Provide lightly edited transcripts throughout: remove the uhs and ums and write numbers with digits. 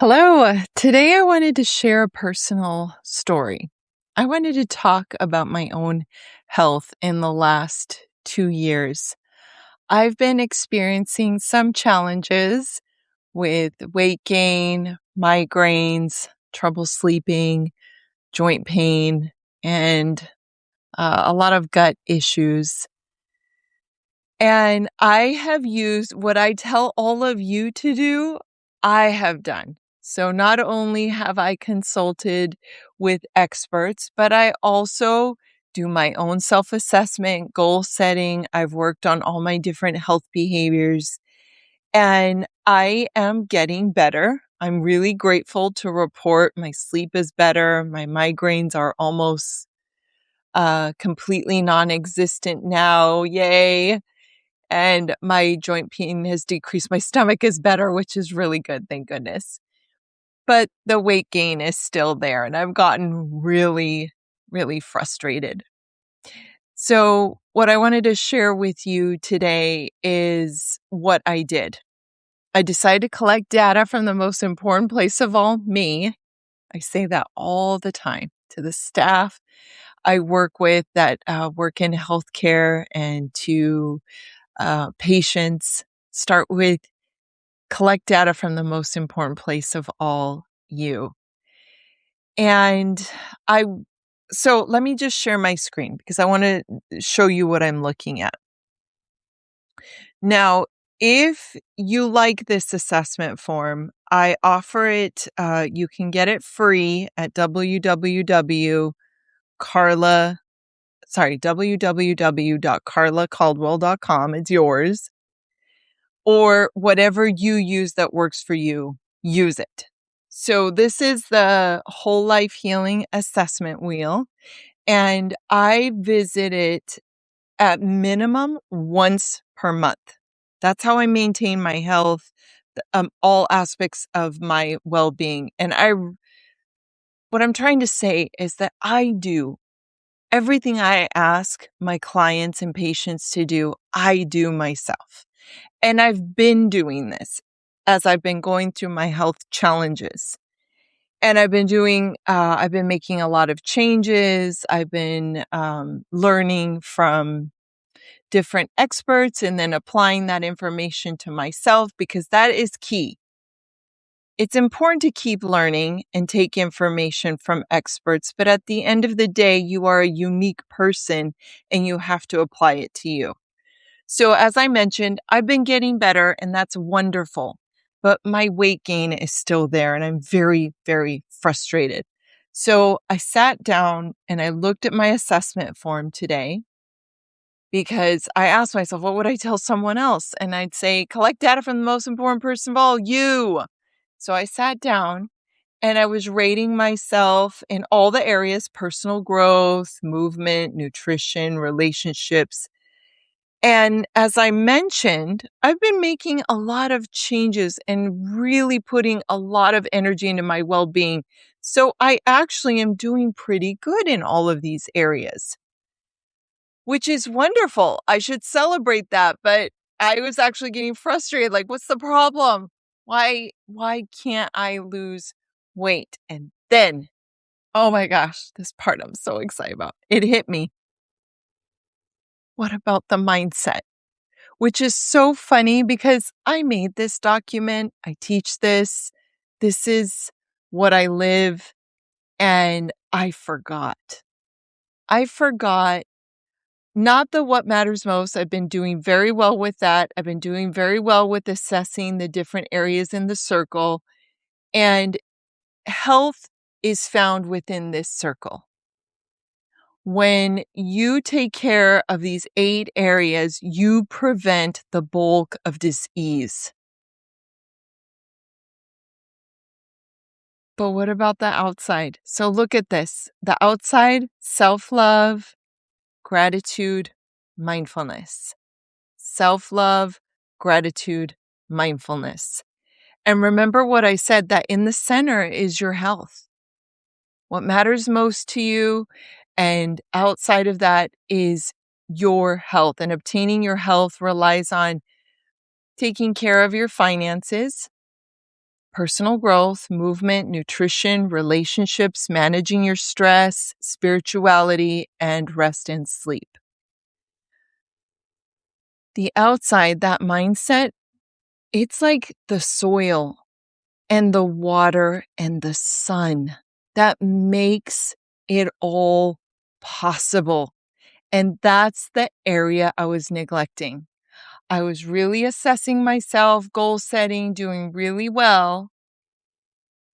Hello. Today I wanted to share a personal story. I wanted to talk about my own health in the last 2 years. I've been experiencing some challenges with weight gain, migraines, trouble sleeping, joint pain, and a lot of gut issues. And I have used what I tell all of you to do, I have done. So not only have I consulted with experts, but I also do my own self-assessment, goal setting. I've worked on all my different health behaviors, and I am getting better. I'm really grateful to report my sleep is better. My migraines are almost completely non-existent now. Yay. And my joint pain has decreased. My stomach is better, which is really good, thank goodness. But the weight gain is still there, and I've gotten really, really frustrated. So what I wanted to share with you today is what I did. I decided to collect data from the most important place of all, me. I say that all the time to the staff I work with that work in healthcare and to patients. Start with collect data from the most important place of all, you. And so let me just share my screen because I want to show you what I'm looking at. Now, if you like this assessment form, I offer it, you can get it free at www.karlacauldwell.com. It's yours. Or whatever you use that works for you, use it. So this is the Whole Life Healing Assessment Wheel, and I visit it at minimum once per month. That's how I maintain my health, all aspects of my well-being. And what I'm trying to say is that I do everything I ask my clients and patients to do, I do myself. And I've been doing this as I've been going through my health challenges. And I've been making a lot of changes. I've been learning from different experts and then applying that information to myself because that is key. It's important to keep learning and take information from experts, but at the end of the day, you are a unique person and you have to apply it to you. So as I mentioned, I've been getting better and that's wonderful, but my weight gain is still there and I'm very, very frustrated. So I sat down and I looked at my assessment form today because I asked myself, what would I tell someone else? And I'd say, collect data from the most important person of all, you. So I sat down and I was rating myself in all the areas: personal growth, movement, nutrition, relationships. And as I mentioned, I've been making a lot of changes and really putting a lot of energy into my well-being. So I actually am doing pretty good in all of these areas, which is wonderful. I should celebrate that. But I was actually getting frustrated. Like, what's the problem? Why can't I lose weight? And then, oh my gosh, this part I'm so excited about. It hit me. What about the mindset? Which is so funny because I made this document. I teach this. This is what I live. And I forgot. I forgot not the what matters most. I've been doing very well with that. I've been doing very well with assessing the different areas in the circle. And health is found within this circle. When you take care of these 8 areas, you prevent the bulk of disease. But what about the outside? So look at this. The outside: self-love, gratitude, mindfulness. Self-love, gratitude, mindfulness. And remember what I said, that in the center is your health. What matters most to you, and outside of that is your health. And obtaining your health relies on taking care of your finances, personal growth, movement, nutrition, relationships, managing your stress, spirituality, and rest and sleep. The outside, that mindset, it's like the soil and the water and the sun that makes it all possible. And that's the area I was neglecting. I was really assessing myself, goal setting, doing really well.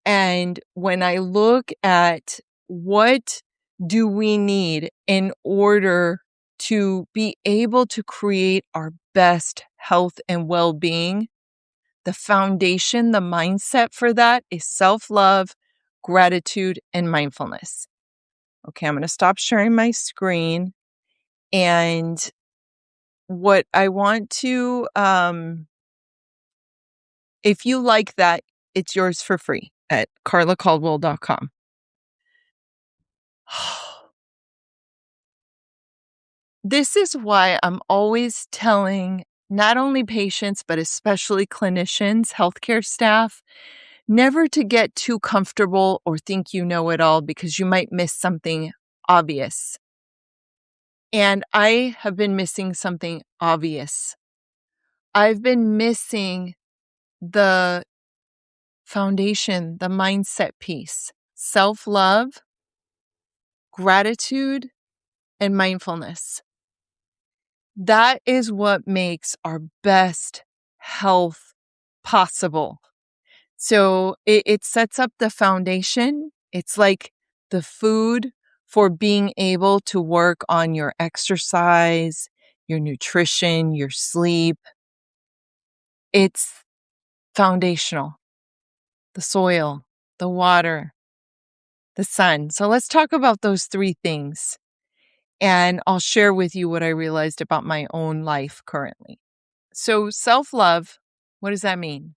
And when I look at what do we need in order to be able to create our best health and well-being, the foundation, the mindset for that is self-love, gratitude, and mindfulness. Okay, I'm going to stop sharing my screen. And what I want to, if you like that, it's yours for free at karlacauldwell.com. This is why I'm always telling not only patients, but especially clinicians, healthcare staff, never to get too comfortable or think you know it all because you might miss something obvious. And I have been missing something obvious. I've been missing the foundation, the mindset piece, self-love, gratitude, and mindfulness. That is what makes our best health possible. So it sets up the foundation. It's like the food for being able to work on your exercise, your nutrition, your sleep. It's foundational. The soil, the water, the sun. So let's talk about those three things. And I'll share with you what I realized about my own life currently. So self-love, what does that mean?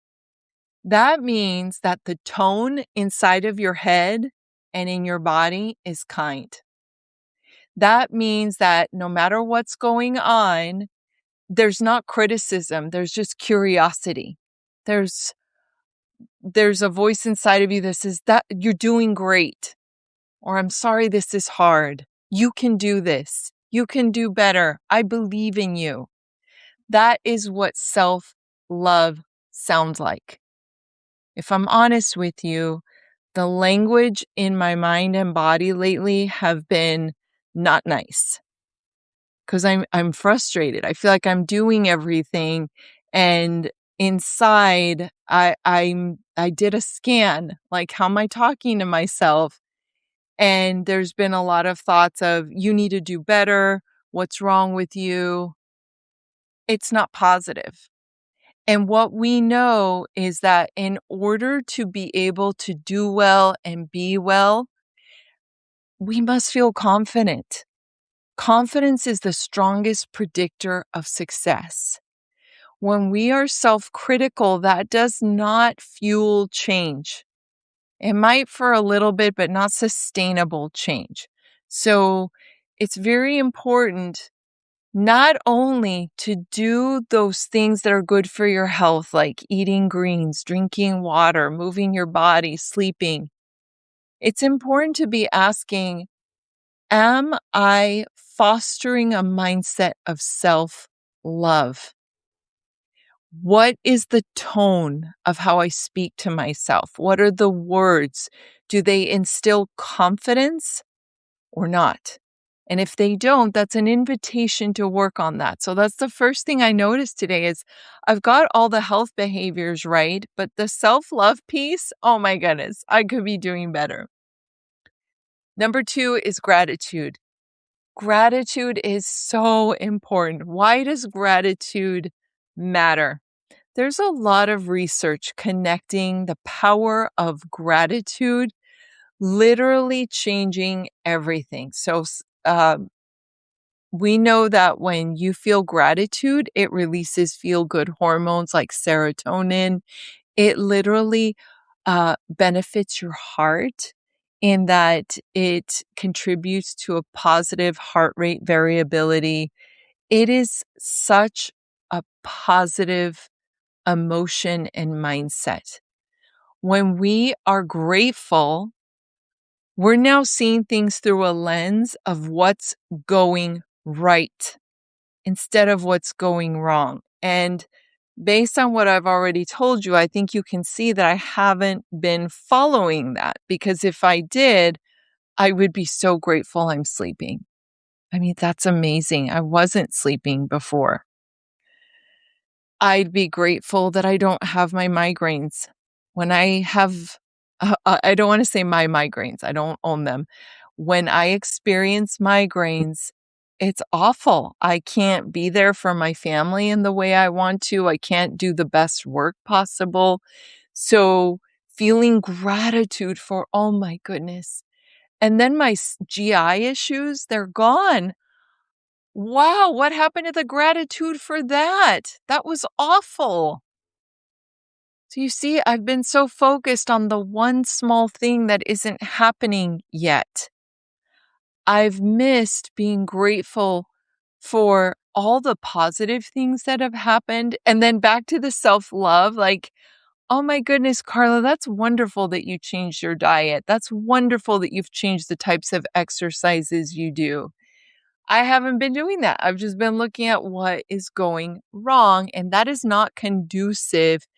That means that the tone inside of your head and in your body is kind. That means that no matter what's going on, there's not criticism, there's just curiosity. There's a voice inside of you that says that you're doing great, or I'm sorry this is hard. You can do this. You can do better. I believe in you. That is what self-love sounds like. If I'm honest with you, the language in my mind and body lately have been not nice because I'm frustrated. I feel like I'm doing everything, and inside I did a scan, like how am I talking to myself? And there's been a lot of thoughts of you need to do better. What's wrong with you? It's not positive. And what we know is that in order to be able to do well and be well, we must feel confident. Confidence is the strongest predictor of success. When we are self-critical, that does not fuel change. It might for a little bit, but not sustainable change. So it's very important not only to do those things that are good for your health, like eating greens, drinking water, moving your body, sleeping. It's important to be asking, am I fostering a mindset of self-love? What is the tone of how I speak to myself? What are the words? Do they instill confidence or not? And if they don't, that's an invitation to work on that. So that's the first thing I noticed today is I've got all the health behaviors right, but the self-love piece, oh my goodness, I could be doing better. Number 2 is gratitude. Gratitude is so important. Why does gratitude matter? There's a lot of research connecting the power of gratitude, literally changing everything. So we know that when you feel gratitude, it releases feel-good hormones like serotonin. It literally benefits your heart in that it contributes to a positive heart rate variability. It is such a positive emotion and mindset. When we are grateful, we're now seeing things through a lens of what's going right instead of what's going wrong. And based on what I've already told you, I think you can see that I haven't been following that, because if I did, I would be so grateful I'm sleeping. I mean, that's amazing. I wasn't sleeping before. I'd be grateful that I don't have my migraines. When I have, I don't want to say my migraines, I don't own them. When I experience migraines, it's awful. I can't be there for my family in the way I want to. I can't do the best work possible. So, feeling gratitude for, oh my goodness. And then my GI issues, they're gone. Wow, what happened to the gratitude for that? That was awful. So you see, I've been so focused on the one small thing that isn't happening yet. I've missed being grateful for all the positive things that have happened. And then back to the self-love, like, oh my goodness, Karla, that's wonderful that you changed your diet. That's wonderful that you've changed the types of exercises you do. I haven't been doing that. I've just been looking at what is going wrong, and that is not conducive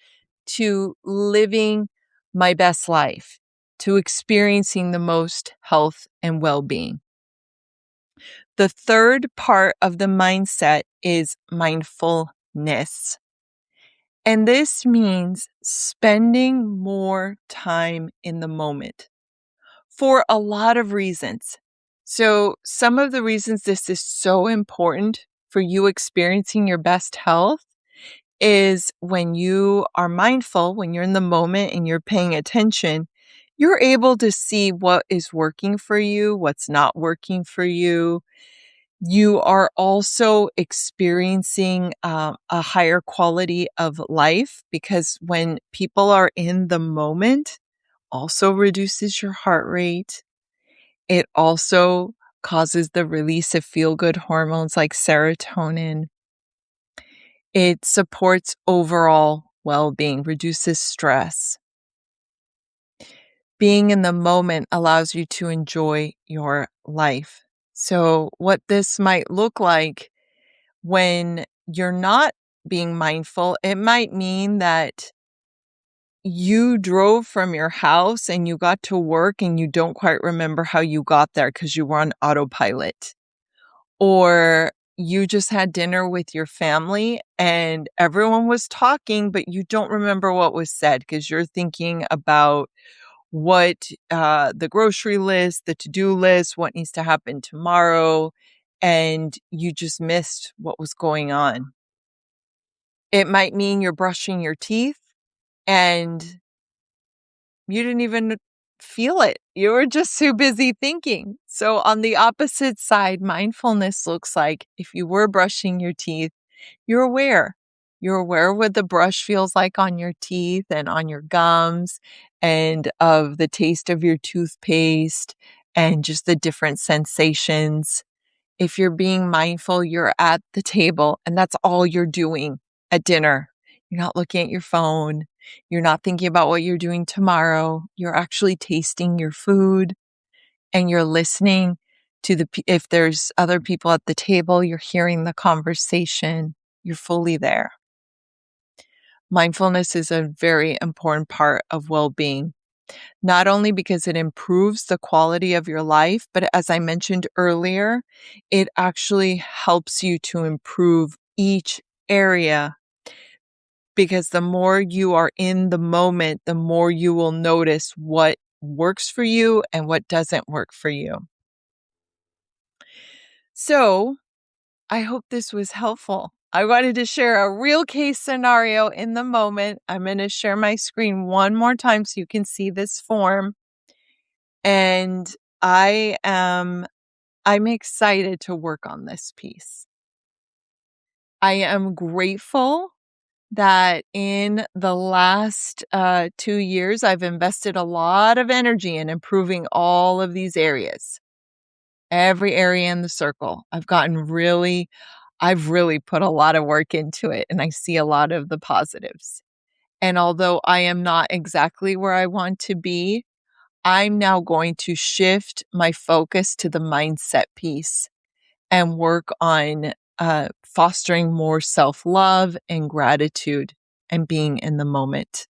to living my best life, to experiencing the most health and well-being. The third part of the mindset is mindfulness. And this means spending more time in the moment for a lot of reasons. So, some of the reasons this is so important for you experiencing your best health is when you are mindful, when you're in the moment and you're paying attention, you're able to see what is working for you, what's not working for you. You are also experiencing a higher quality of life, because when people are in the moment, also reduces your heart rate. It also causes the release of feel-good hormones like serotonin. It supports overall well-being, reduces stress. Being in the moment allows you to enjoy your life. So, what this might look like when you're not being mindful, it might mean that you drove from your house and you got to work and you don't quite remember how you got there because you were on autopilot. Or you just had dinner with your family and everyone was talking, but you don't remember what was said because you're thinking about what the grocery list, the to-do list, what needs to happen tomorrow, and you just missed what was going on. It might mean you're brushing your teeth and you didn't even feel it. You were just too busy thinking. So, on the opposite side, mindfulness looks like if you were brushing your teeth, you're aware. You're aware of what the brush feels like on your teeth and on your gums, and of the taste of your toothpaste and just the different sensations. If you're being mindful, you're at the table and that's all you're doing at dinner. You're not looking at your phone. You're not thinking about what you're doing tomorrow. You're actually tasting your food and you're listening to if there's other people at the table, you're hearing the conversation. You're fully there. Mindfulness is a very important part of well-being, not only because it improves the quality of your life, but as I mentioned earlier, it actually helps you to improve each area, because the more you are in the moment, the more you will notice what works for you and what doesn't work for you. So, I hope this was helpful. I wanted to share a real case scenario in the moment. I'm going to share my screen one more time so you can see this form. And I'm excited to work on this piece. I am grateful that in the last 2 years, I've invested a lot of energy in improving all of these areas. Every area in the circle. I've really put a lot of work into it, and I see a lot of the positives. And although I am not exactly where I want to be, I'm now going to shift my focus to the mindset piece and work on fostering more self-love and gratitude and being in the moment.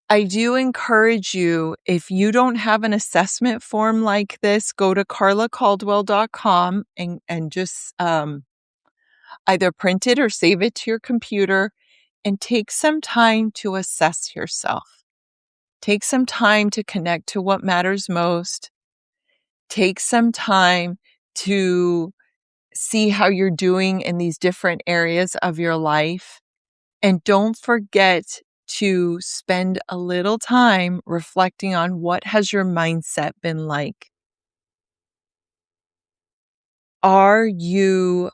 I do encourage you, if you don't have an assessment form like this, go to karlacauldwell.com and just either print it or save it to your computer and take some time to assess yourself. Take some time to connect to what matters most. Take some time to see how you're doing in these different areas of your life. And don't forget to spend a little time reflecting on what has your mindset been like. Are you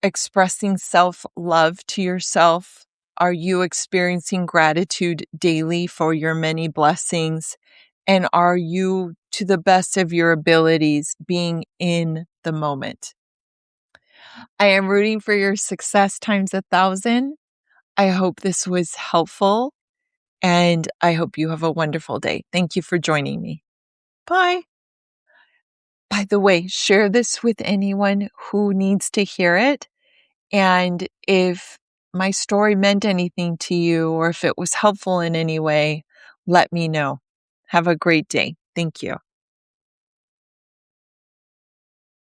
expressing self-love to yourself? Are you experiencing gratitude daily for your many blessings? And are you, to the best of your abilities, being in the moment? I am rooting for your success times 1,000. I hope this was helpful, and I hope you have a wonderful day. Thank you for joining me. Bye. By the way, share this with anyone who needs to hear it. And if my story meant anything to you or if it was helpful in any way, let me know. Have a great day. Thank you.